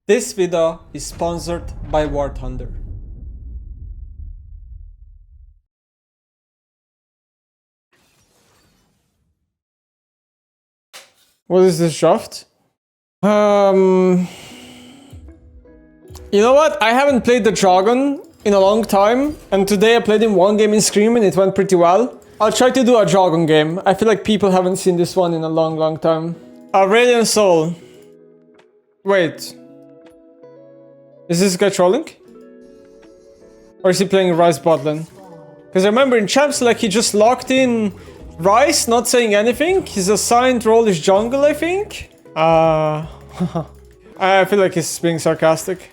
This video is sponsored by War Thunder. What is this draft? You know what? I haven't played the Dragon in a long time, and today I played in one game in Scream and it went pretty well. I'll try to do a Dragon game. I feel like people haven't seen this one in a long time. Aurelion Soul. Wait. Is this guy trolling? Or is he playing Rice bot lane? Because I remember in Champs, like, he just locked in Rice, not saying anything. His assigned role is jungle, I think. I feel like he's being sarcastic.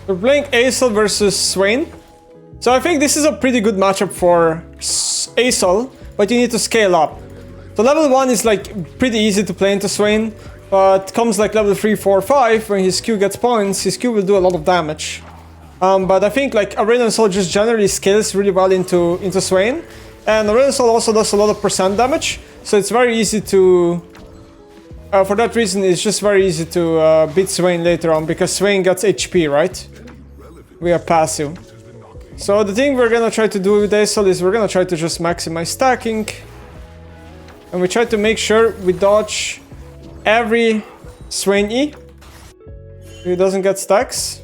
We're playing Aesol versus Swain. So I think this is a pretty good matchup for Aesol, but you need to scale up. So level 1 is like pretty easy to play into Swain, but comes like level 3, 4, 5, when his Q gets points, his Q will do a lot of damage. But I think like Aurelion Soul just generally scales really well into Swain, and Aurelion Soul also does a lot of percent damage, so it's very easy to... for that reason, it's just very easy to beat Swain later on, because Swain gets HP, right? We are passive. So the thing we're gonna try to do with Aesol is we're gonna try to just maximize stacking. And we try to make sure we dodge every Swain E. He doesn't get stacks.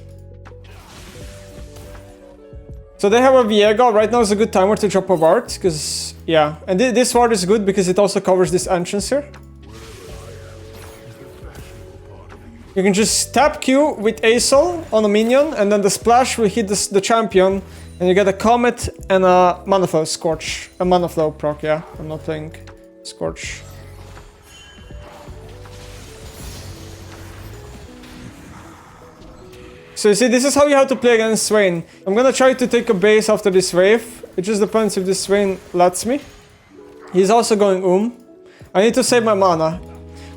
So they have a Viego. Right now is a good timer to drop a ward, because, yeah. And this ward is good because it also covers this entrance here. You can just tap Q with Aesol on a minion, and then the splash will hit the champion, and you get a Comet and a Mana Flow Scorch. A Mana Flow proc, yeah. I'm not playing Scorch. So you see, this is how you have to play against Swain. I'm gonna try to take a base after this wave. It just depends if this Swain lets me. He's also going I need to save my mana.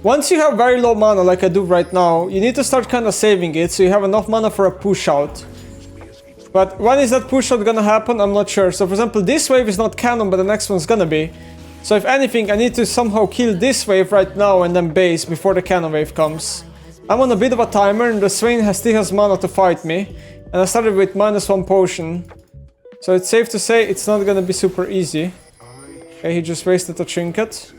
Once you have very low mana, like I do right now, you need to start kind of saving it so you have enough mana for a push out. But when is that push out gonna happen? I'm not sure. So for example, this wave is not canon, but the next one's gonna be. So if anything, I need to somehow kill this wave right now and then base before the cannon wave comes. I'm on a bit of a timer and the Swain still has mana to fight me. And I started with -1 potion. So it's safe to say it's not gonna be super easy. Okay, he just wasted a trinket.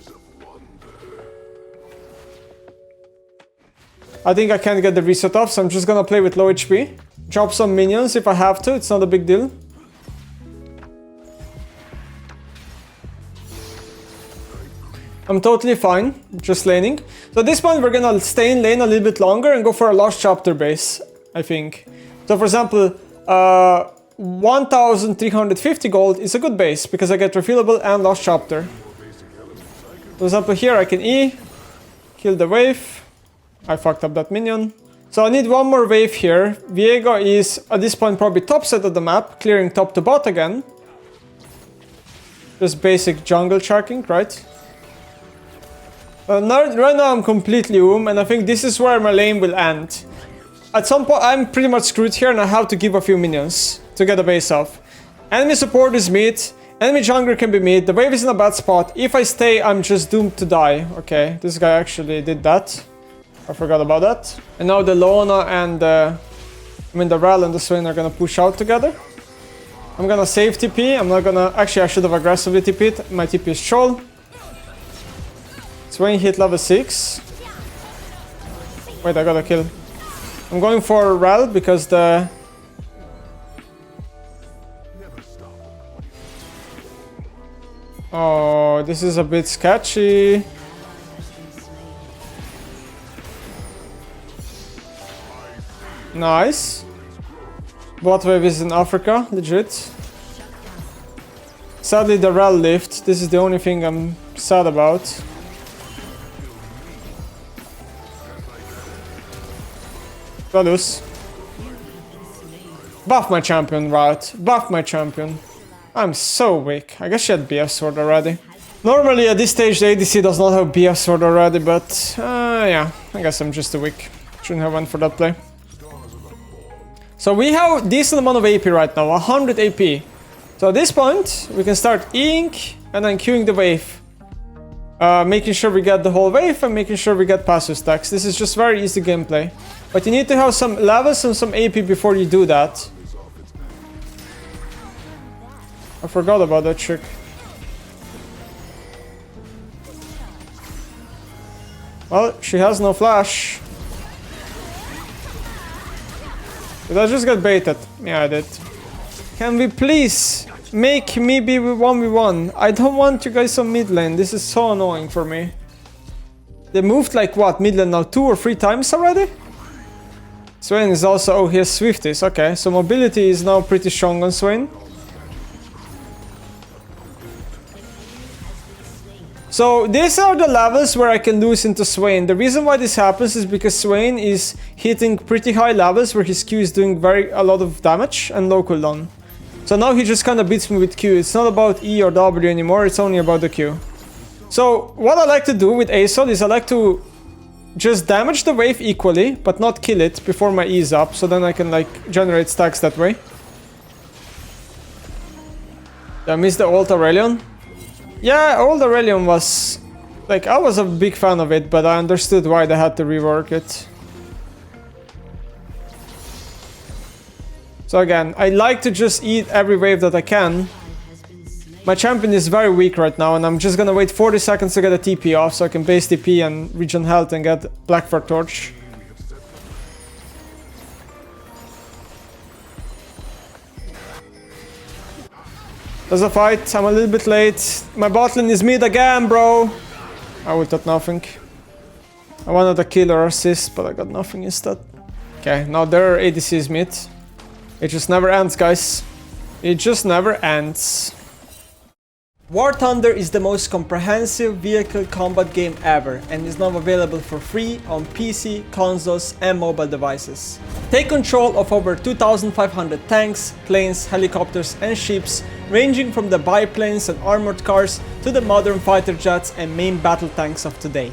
I think I can't get the reset off, so I'm just gonna play with low HP. Drop some minions if I have to, it's not a big deal. I'm totally fine, just laning. So at this point we're gonna stay in lane a little bit longer and go for a Lost Chapter base, I think. So for example, 1350 gold is a good base, because I get refillable and Lost Chapter. For example, here I can E, kill the wave. I fucked up that minion. So I need one more wave here. Viego is at this point probably top set of the map, clearing top to bot again. Just basic jungle tracking, right? Right now I'm completely and I think this is where my lane will end. At some point I'm pretty much screwed here and I have to give a few minions to get a base off. Enemy support is mid, enemy jungler can be mid, the wave is in a bad spot. If I stay, I'm just doomed to die. Okay, this guy actually did that. I forgot about that. And now the Lona and the Ral and the Swain are gonna push out together. I'm gonna save TP, I'm not gonna... Actually, I should have aggressively TP'd. My TP is troll. Swain hit level 6. Wait, I got a kill. I'm going for Ral because the... Oh, this is a bit sketchy. Nice. Bot wave is in Africa, legit. Sadly, the Ral lift. This is the only thing I'm sad about. Valus. Buff my champion, right? Buff my champion. I'm so weak. I guess she had BF sword already. Normally at this stage the ADC does not have BF sword already, but yeah, I guess I'm just too weak. Shouldn't have went for that play. So we have a decent amount of AP right now, 100 AP. So at this point, we can start E-ing and then queuing the wave. making sure we get the whole wave and making sure we get passive stacks. This is just very easy gameplay. But you need to have some levels and some AP before you do that. I forgot about that trick. Well, she has no flash. Did I just get baited? Yeah, I did. Can we please make me be 1v1? I don't want you guys on mid lane. This is so annoying for me. They moved like what? Mid lane now 2 or 3 times already? Swain is also... Oh, he has Swifties. Okay, so mobility is now pretty strong on Swain. So these are the levels where I can lose into Swain. The reason why this happens is because Swain is hitting pretty high levels where his Q is doing a lot of damage and low cooldown. So now he just kind of beats me with Q. It's not about E or W anymore, it's only about the Q. So what I like to do with Asol is I like to just damage the wave equally, but not kill it before my E is up, so then I can like generate stacks that way. Did I miss the old Aurelion? Yeah, old Aurelion was... Like, I was a big fan of it, but I understood why they had to rework it. So again, I like to just eat every wave that I can. My champion is very weak right now, and I'm just gonna wait 40 seconds to get a TP off, so I can base TP and regen health and get Blackfire Torch. There's a fight, I'm a little bit late. My bot lane is mid again, bro. I will get nothing. I wanted a kill or assist, but I got nothing instead. Okay, now their ADC is mid. It just never ends, guys. It just never ends. War Thunder is the most comprehensive vehicle combat game ever and is now available for free on PC, consoles and mobile devices. Take control of over 2,500 tanks, planes, helicopters and ships, ranging from the biplanes and armored cars to the modern fighter jets and main battle tanks of today.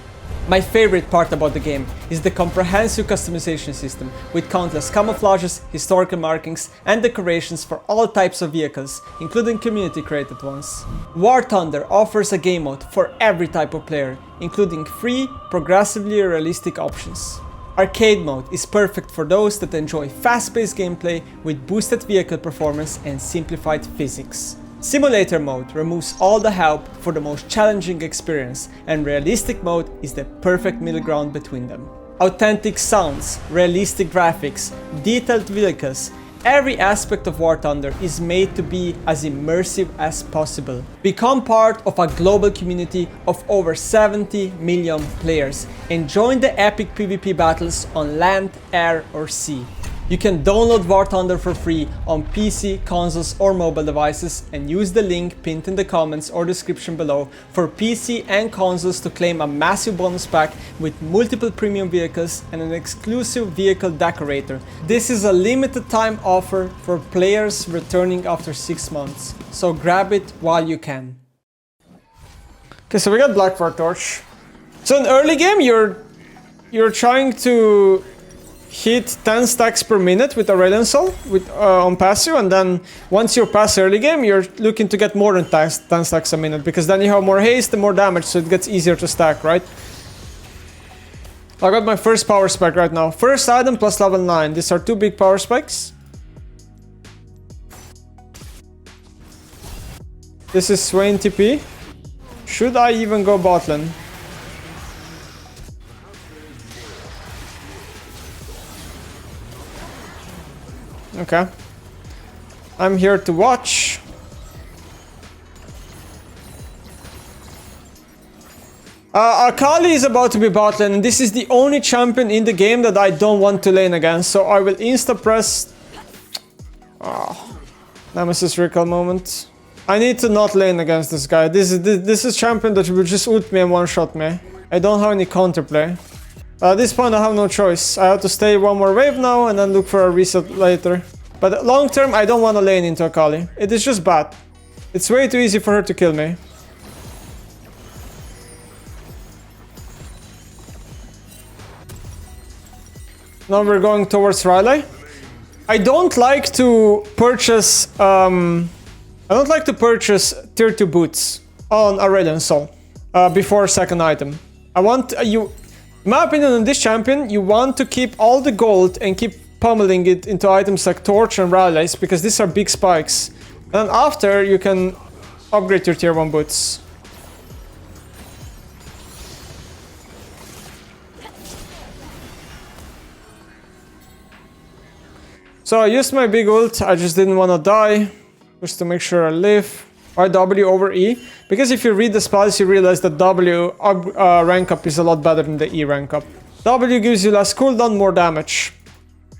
My favorite part about the game is the comprehensive customization system with countless camouflages, historical markings and decorations for all types of vehicles, including community created ones. War Thunder offers a game mode for every type of player, including free, progressively realistic options. Arcade mode is perfect for those that enjoy fast-paced gameplay with boosted vehicle performance and simplified physics. Simulator mode removes all the help for the most challenging experience, and realistic mode is the perfect middle ground between them. Authentic sounds, realistic graphics, detailed vehicles, every aspect of War Thunder is made to be as immersive as possible. Become part of a global community of over 70 million players and join the epic PvP battles on land, air or sea. You can download War Thunder for free on PC, consoles or mobile devices and use the link pinned in the comments or description below for PC and consoles to claim a massive bonus pack with multiple premium vehicles and an exclusive vehicle decorator. This is a limited time offer for players returning after 6 months, so grab it while you can. Okay, so we got Blackfire Torch. So in early game you're trying to hit 10 stacks per minute with Aurelion Soul on passive, and then once you're past early game, you're looking to get more than 10 stacks a minute, because then you have more haste and more damage, so it gets easier to stack, right? I got my first power spike right now. First item plus level 9. These are 2 big power spikes. This is Swain TP. Should I even go bot lane? Okay. I'm here to watch. Akali is about to be bot lane, and this is the only champion in the game that I don't want to lane against, so I will insta-press... Nemesis recall moment. I need to not lane against this guy. This is champion that will just ult me and one-shot me. I don't have any counterplay. At this point I have no choice. I have to stay one more wave now and then look for a reset later. But long term I don't want to lane into Akali. It is just bad. It's way too easy for her to kill me. Now we're going towards Riley. I don't like to purchase tier 2 boots on Aurelion Soul. before second item. I want you... In my opinion on this champion, you want to keep all the gold and keep pummeling it into items like Torch and Rallies, because these are big spikes. And after, you can upgrade your tier 1 boots. So I used my big ult, I just didn't want to die, just to make sure I live. Why W over E? Because if you read the spells, you realize that W rank up is a lot better than the E rank up. W gives you less cooldown, more damage.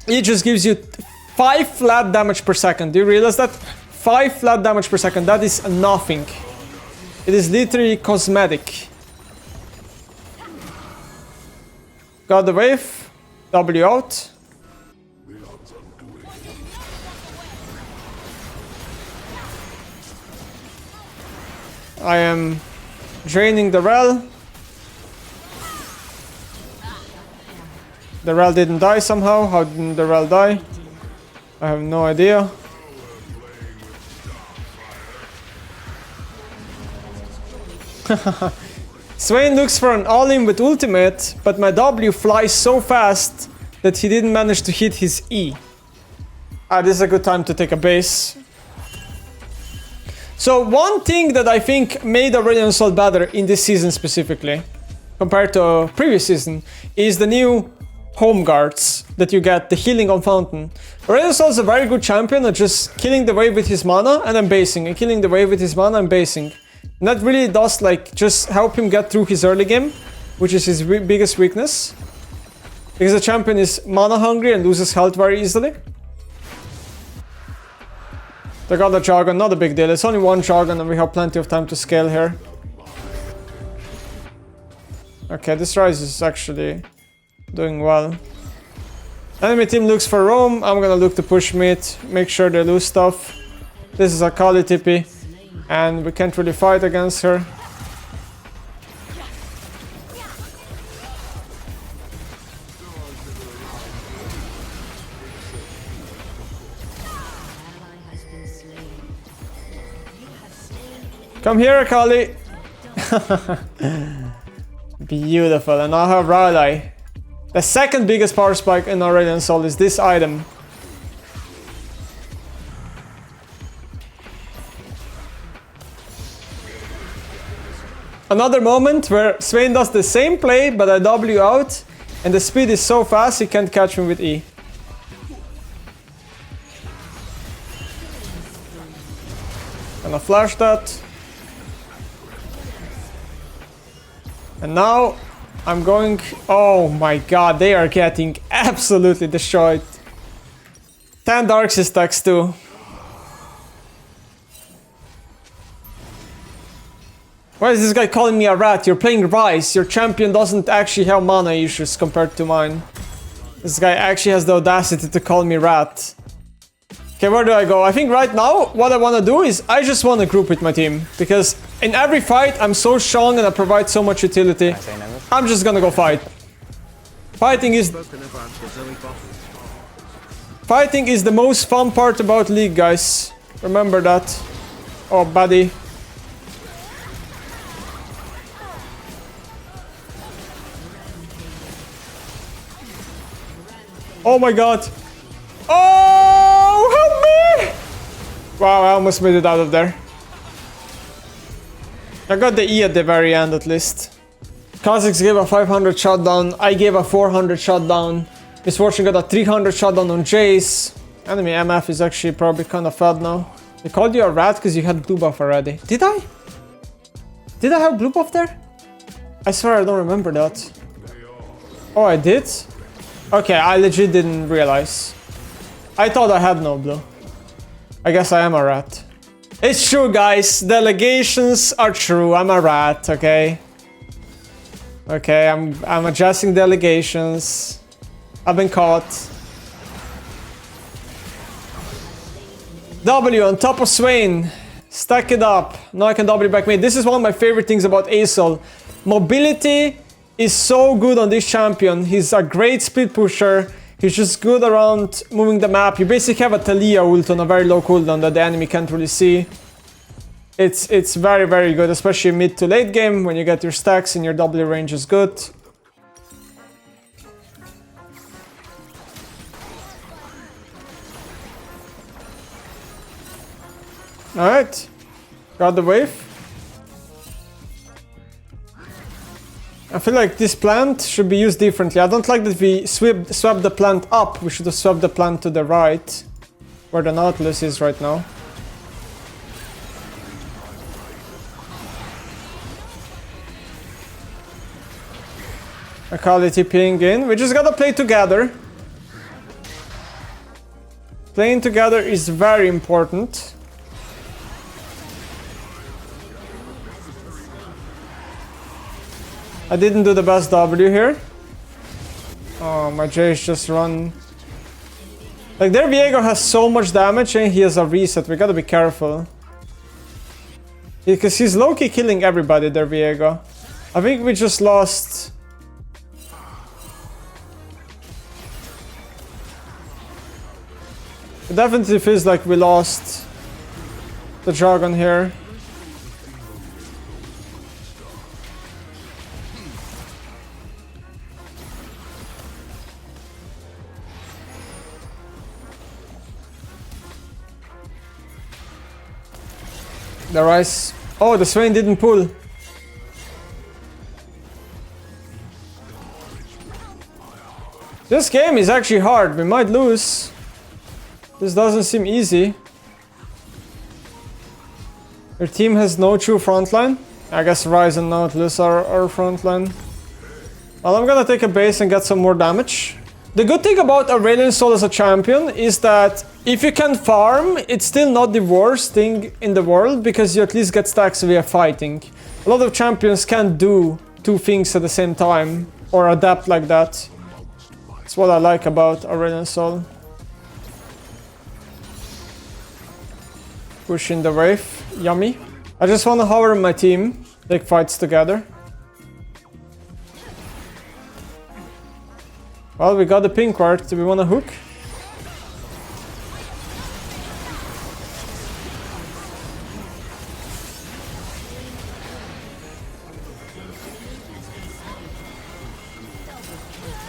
E just gives you 5 flat damage per second. Do you realize that? 5 flat damage per second, that is nothing. It is literally cosmetic. Got the wave, W out. I am draining the Rel. The Rel didn't die somehow. How didn't the Rel die? I have no idea. Swain looks for an all-in with ultimate, but my W flies so fast that he didn't manage to hit his E. This is a good time to take a base. So one thing that I think made Aurelion Sol better in this season specifically, compared to previous season, is the new home guards that you get, the healing on fountain. Aurelion Sol is a very good champion at just killing the wave with his mana and then basing, and killing the wave with his mana and basing. And that really does like just help him get through his early game, which is his biggest weakness. Because the champion is mana hungry and loses health very easily. They got the Jargon, not a big deal. It's only one Jargon and we have plenty of time to scale here. Okay, this Rise is actually doing well. Enemy team looks for roam. I'm gonna look to push mid, make sure they lose stuff. This is a Kali TP, and we can't really fight against her. Come here, Kali. Beautiful. And I have Raleigh. The second biggest power spike in Aurelion Sol is this item. Another moment where Swain does the same play, but I W out, and the speed is so fast he can't catch me with E. Gonna flash that. And now I'm going... Oh my god, they are getting absolutely destroyed. 10 Darkseid stacks too. Why is this guy calling me a rat? You're playing Rise. Your champion doesn't actually have mana issues compared to mine. This guy actually has the audacity to call me rat. Okay, where do I go? I think right now, what I want to do is I just want to group with my team. Because in every fight, I'm so strong and I provide so much utility. I'm just gonna go fight. Fighting is the most fun part about League, guys. Remember that. Oh, buddy. Oh my god. Oh, help me! Wow, I almost made it out of there. I got the E at the very end at least. Kha'Zix gave a 500 shutdown. I gave a 400 shutdown. Misfortune got a 300 shutdown on Jace. Enemy MF is actually probably kind of fed now. They called you a rat because you had blue buff already. Did I? Did I have blue buff there? I swear I don't remember that. Oh, I did? Okay, I legit didn't realize. I thought I had no blue. I guess I am a rat. It's true, guys. The allegations are true. I'm a rat, okay? Okay, I'm adjusting the allegations. I've been caught. W on top of Swain. Stack it up. Now I can W back mid. This is one of my favorite things about Aesol. Mobility is so good on this champion. He's a great speed pusher. He's just good around moving the map. You basically have a Talia ult on a very low cooldown that the enemy can't really see. it's very, very good, especially mid to late game when you get your stacks and your W range is good. Alright, got the wave. I feel like this plant should be used differently. I don't like that we swept the plant up. We should have swept the plant to the right, where the Nautilus is right now. Akali TPing in. We just gotta play together. Playing together is very important. I didn't do the best W here. Oh, my Jace just run. Like, their Viego has so much damage and he has a reset. We gotta be careful. Because he's low-key killing everybody, their Viego. I think we just lost... It definitely feels like we lost the Dragon here. The Rice. Oh, the Swain didn't pull. This game is actually hard. We might lose. This doesn't seem easy. Your team has no true frontline. I guess Ryze and Nautilus are our frontline. Well, I'm gonna take a base and get some more damage. The good thing about Aurelion Sol as a champion is that if you can farm, it's still not the worst thing in the world because you at least get stacks via fighting. A lot of champions can't do two things at the same time or adapt like that. That's what I like about Aurelion Sol. Pushing the wave, yummy. I just want to hover my team, take fights together. Well, we got the pink ward. Do we want to hook?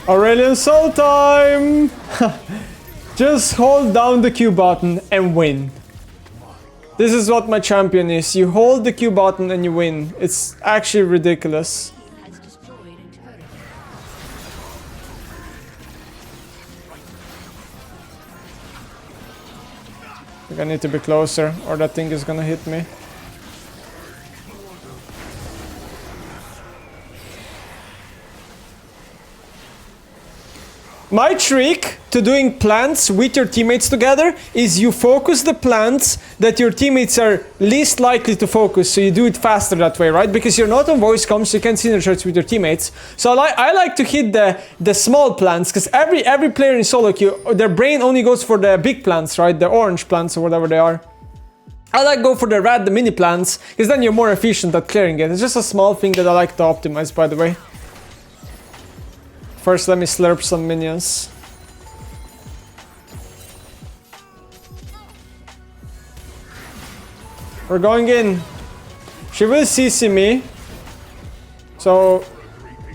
Aurelion Sol time! Just hold down the Q button and win. This is what my champion is. You hold the Q button and you win. It's actually ridiculous. I think I need to be closer or that thing is gonna hit me. My trick to doing plants with your teammates together is you focus the plants that your teammates are least likely to focus, so you do it faster that way, right? Because you're not on voice comms, so you can't synergize with your teammates. So I like to hit the small plants, because every player in solo queue, their brain only goes for the big plants, right? The orange plants or whatever they are. I like go for the red, the mini plants, because then you're more efficient at clearing it. It's just a small thing that I like to optimize, by the way. First, let me slurp some minions. We're going in. She will CC me. So...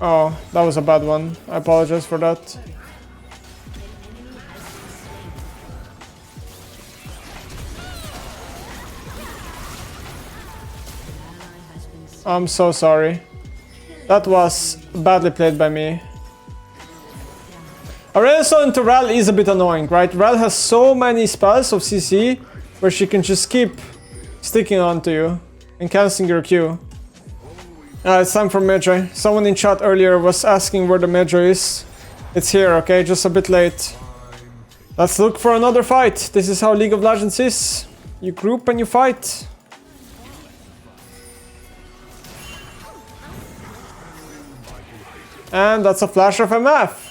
Oh, that was a bad one. I apologize for that. I'm so sorry. That was badly played by me. Aurelion Sol into Ral is a bit annoying, right? Ral has so many spells of CC where she can just keep sticking onto you and cancelling your Q. It's time for Medjay. Someone in chat earlier was asking where the Medjay is. It's here, okay? Just a bit late. Let's look for another fight. This is how League of Legends is. You group and you fight. And that's a flash of MF.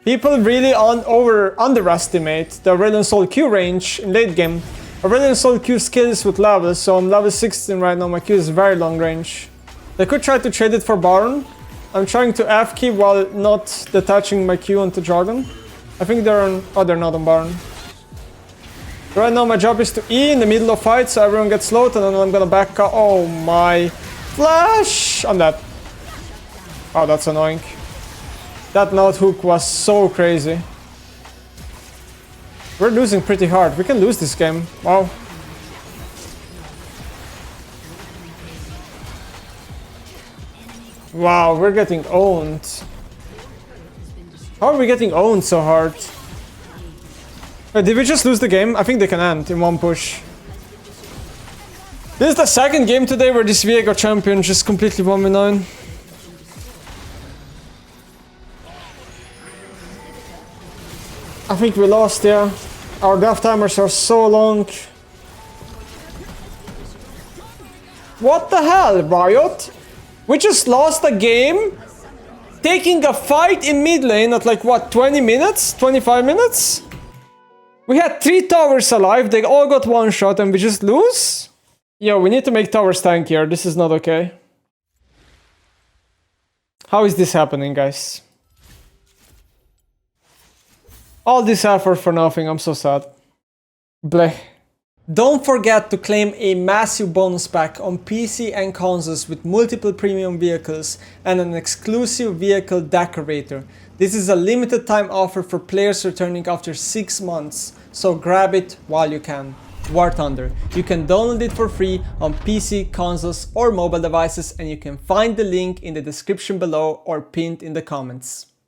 People really underestimate the Aurelion Sol Q range in late game. Aurelion Sol Q skills with levels, so I'm level 16 right now, my Q is very long range. They could try to trade it for Baron. I'm trying to F-key while not detaching my Q onto Dragon. I think they're on... Oh, they're not on Baron. Right now my job is to E in the middle of fight so everyone gets slowed and then I'm gonna back up. Oh my. Flash! I'm dead. Oh, that's annoying. That note hook was so crazy. We're losing pretty hard. We can lose this game. Wow. Wow, we're getting owned. How are we getting owned so hard? Wait, did we just lose the game? I think they can end in one push. This is the second game today where this Viego champion just completely won me 9. I think we lost, yeah. Our death timers are so long. What the hell, Riot? We just lost a game taking a fight in mid lane at like what, 20 minutes? 25 minutes? We had 3 towers alive, they all got one shot and we just lose? Yo, we need to make towers tankier, this is not okay. How is this happening, guys? All this effort for nothing, I'm so sad. Bleh. Don't forget to claim a massive bonus pack on PC and consoles with multiple premium vehicles and an exclusive vehicle decorator. This is a limited time offer for players returning after 6 months, so grab it while you can. War Thunder. You can download it for free on PC, consoles or mobile devices and you can find the link in the description below or pinned in the comments.